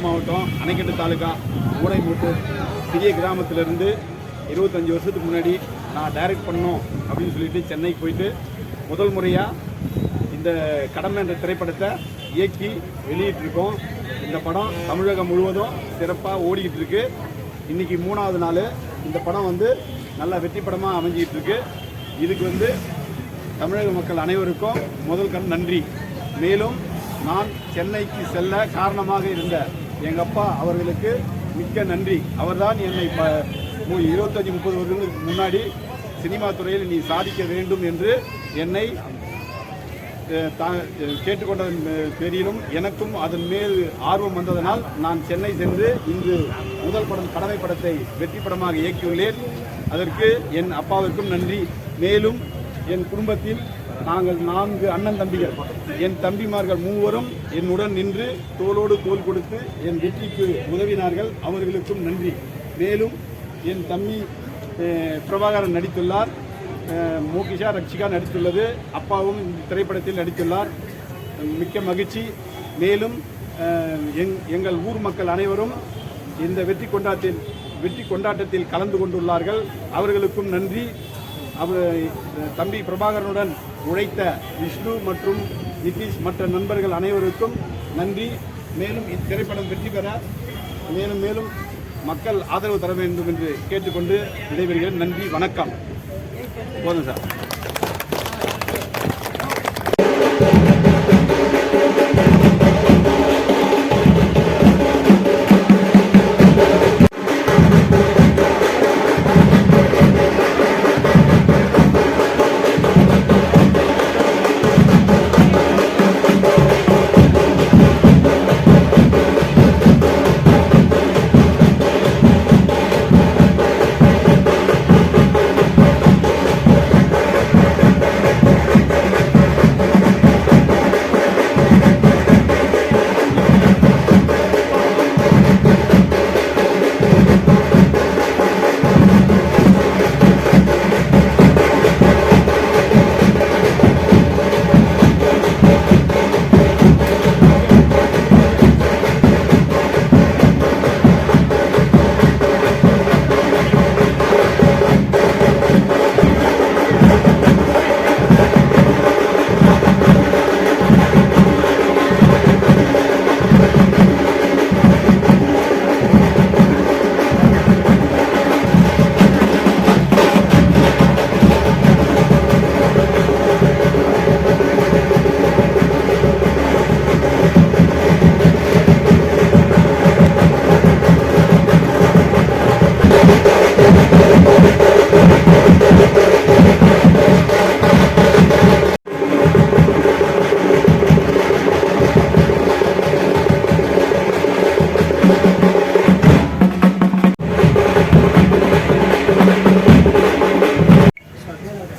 மாவட்டம் அணைக்கட்டு தாலுகா ஊனைமூட்டு சிறிய கிராமத்திலிருந்து 25 வருஷத்துக்கு முன்னாடி நான் டைரக்ட் பண்ணோம் அப்படின்னு சொல்லிட்டு சென்னைக்கு போயிட்டு முதல் முறையாக இந்த கடமை என்ற திரைப்படத்தை இயக்கி வெளியிட்டிருக்கோம். இந்த படம் தமிழகம் முழுவதும் சிறப்பாக ஓடிக்கிட்டு இருக்கு. இன்றைக்கி 3வது நாள். இந்த படம் நல்ல வெற்றி படமாக அமைஞ்சிக்கிட்டு இருக்கு. இதுக்கு தமிழக மக்கள் அனைவருக்கும் முதல் நன்றி. மேலும் நான் சென்னைக்கு செல்ல காரணமாக இருந்த எங்கள் அப்பா அவர்களுக்கு மிக்க நன்றி. அவர்தான் என்னை 25-30 வருடங்களுக்கு முன்னாடி சினிமா துறையில் நீ சாதிக்க வேண்டும் என்று என்னை கேட்டுக்கொண்டதன் பேரிலும் எனக்கும் அதன் மேல் ஆர்வம் வந்ததனால் நான் சென்னை சென்று இன்று முதல் படம் கடமை படத்தை வெற்றி படமாக இயக்கியுள்ளேன். அதற்கு என் அப்பாவிற்கும் நன்றி. மேலும் என் குடும்பத்தில் நாங்கள் 4 அண்ணன் தம்பிகள், என் தம்பிமார்கள் 3வரும் என்னுடன் நின்று தோளோடு தோள் கொடுத்து என் வெற்றிக்கு உதவினார்கள். அவர்களுக்கும் நன்றி. மேலும் என் தம்பி பிரபாகரன் நடித்துள்ளார். மோகிஷா ரக்ஷிகா நடித்துள்ளது. அப்பாவும் இந்த திரைப்படத்தில் நடித்துள்ளார். மிக்க மகிழ்ச்சி. மேலும் எங்கள் ஊர் மக்கள் அனைவரும் இந்த வெற்றி கொண்டாட்டத்தில் கலந்து கொண்டுள்ளார்கள். அவர்களுக்கும் நன்றி. தம்பி பிரபாகரனுடன் உழைத்த விஷ்ணு மற்றும் நிதிஷ் மற்ற நண்பர்கள் அனைவருக்கும் நன்றி. மேலும் இத்திரைப்படம் வெற்றி பெற மேலும் மக்கள் ஆதரவு தர வேண்டும் என்று கேட்டுக்கொண்டு விடைபெறுகிறேன். நன்றி, வணக்கம். போதும் சார்.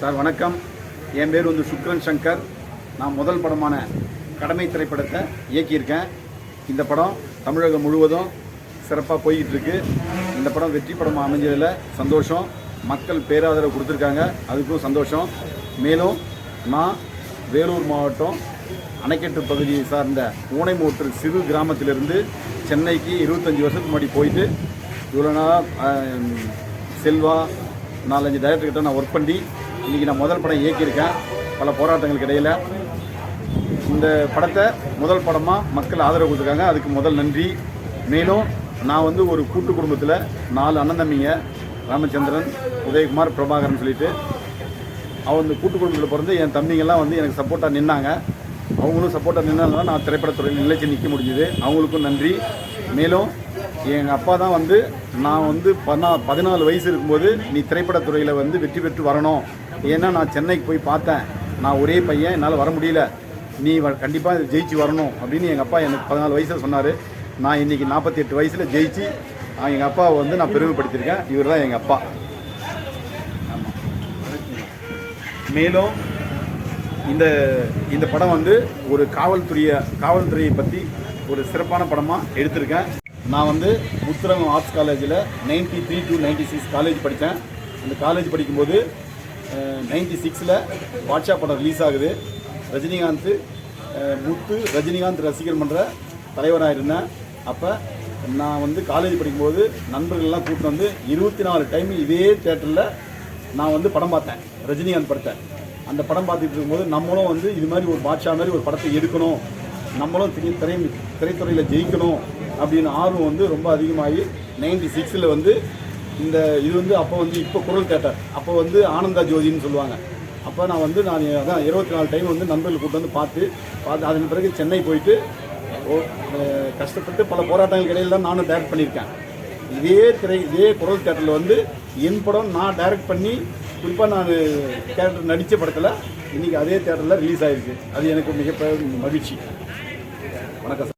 சார் வணக்கம். என் பேர் சுக்ரன் சங்கர். நான் முதல் படமான கடமை திரைப்படத்தை இயக்கியிருக்கேன். இந்த படம் தமிழகம் முழுவதும் சிறப்பாக போய்கிட்டு இருக்கு. இந்த படம் வெற்றி படமாக அமைஞ்சதில் சந்தோஷம். மக்கள் பேராதரவு கொடுத்துருக்காங்க, அதுக்கும் சந்தோஷம். மேலும் நான் வேலூர் மாவட்டம் அணைக்கட்டு பகுதியை சார்ந்த ஊனைமூட்டு சிறு கிராமத்திலிருந்து சென்னைக்கு 25 வருஷத்துக்கு முன்னாடி போயிட்டு இவ்வளோ நாளாக செல்வா 4-5 டைரக்டர்கிட்ட நான் ஒர்க் பண்ணி இன்றைக்கி நான் முதல் படம் இயக்கியிருக்கேன். பல போராட்டங்களுக்கு இடையில் இந்த படத்தை முதல் படமாக மக்கள் ஆதரவு கொடுத்துருக்காங்க, அதுக்கு முதல் நன்றி. மேலும் நான் ஒரு கூட்டு குடும்பத்தில் 4 அண்ணன் தம்பிங்க, ராமச்சந்திரன், உதயகுமார், பிரபாகரன் சொல்லிட்டு அவங்க கூட்டு குடும்பத்தில் பிறந்து என் தம்பிங்கெல்லாம் எனக்கு சப்போர்ட்டாக நின்னாங்க. அவங்களும் சப்போர்ட்டாக நின்னால நான் திரைப்படத்துறையில் நிலைச்சு நிற்க முடிஞ்சுது. அவங்களுக்கும் நன்றி. மேலும் எங்கள் அப்பா தான் நான் 14 வயசு இருக்கும்போது நீ திரைப்படத்துறையில் வெற்றி பெற்று வரணும், ஏன்னா நான் சென்னைக்கு போய் பார்த்தேன், நான் ஒரே பையன், என்னால் வர முடியல, நீ கண்டிப்பாக ஜெயிச்சு வரணும் அப்படின்னு எங்கள் அப்பா எனக்கு 14 வயசில் சொன்னார். நான் இன்றைக்கி 48 வயசில் ஜெயிச்சு எங்கள் அப்பாவை நான் பெருமைப்படுத்தியிருக்கேன். இவர் தான் எங்கள் அப்பா. மேலும் இந்த படம் ஒரு காவல்துறையை பற்றி ஒரு சிறப்பான படமாக எடுத்திருக்கேன். நான் முத்துரங்கம் ஆர்ட்ஸ் காலேஜில் 93 to 96 காலேஜ் படித்தேன். அந்த காலேஜ் படிக்கும்போது 96ல் பாட்ஷா படம் ரிலீஸ் ஆகுது. ரஜினிகாந்த் ரஜினிகாந்த் ரசிகர் மன்ற தலைவராக இருந்தேன். அப்போ நான் வந்து காலேஜ் படிக்கும்போது நண்பர்கள்லாம் கூப்பிட்டு வந்து 24 டைம் இதே தேட்டரில் நான் வந்து படம் பார்த்தேன், ரஜினிகாந்த் படத்தை. அந்த படம் பார்த்துட்டு இருக்கும்போது நம்மளும் வந்து இது மாதிரி ஒரு பாட்ஷா மாதிரி ஒரு படத்தை எடுக்கணும், நம்மளும் திரைத்துறையில் ஜெயிக்கணும் அப்படின்னு ஆர்வம் வந்து ரொம்ப அதிகமாகி 96 வந்து இது வந்து அப்போ வந்து இப்போ குரல் தேட்டர், அப்போ வந்து ஆனந்தா ஜோதின்னு சொல்லுவாங்க. அப்போ நான் அதான் 24 டைம் வந்து நண்பர்கள் கூப்பிட்டு வந்து பார்த்து அதன் பிறகு சென்னை போயிட்டு கஷ்டப்பட்டு பல போராட்டங்களுக்கு இடையில தான் நானும் டைரக்ட் பண்ணியிருக்கேன். இதே குரல் தேட்டரில் வந்து என் படம் நான் டைரக்ட் பண்ணி குறிப்பாக நான் தேட்டர் நடித்த படத்தில் இன்றைக்கி அதே தேட்டரில் ரிலீஸ் ஆகிருக்கு. அது எனக்கு மிகப்பெரிய மகிழ்ச்சி. வணக்கம் சார்.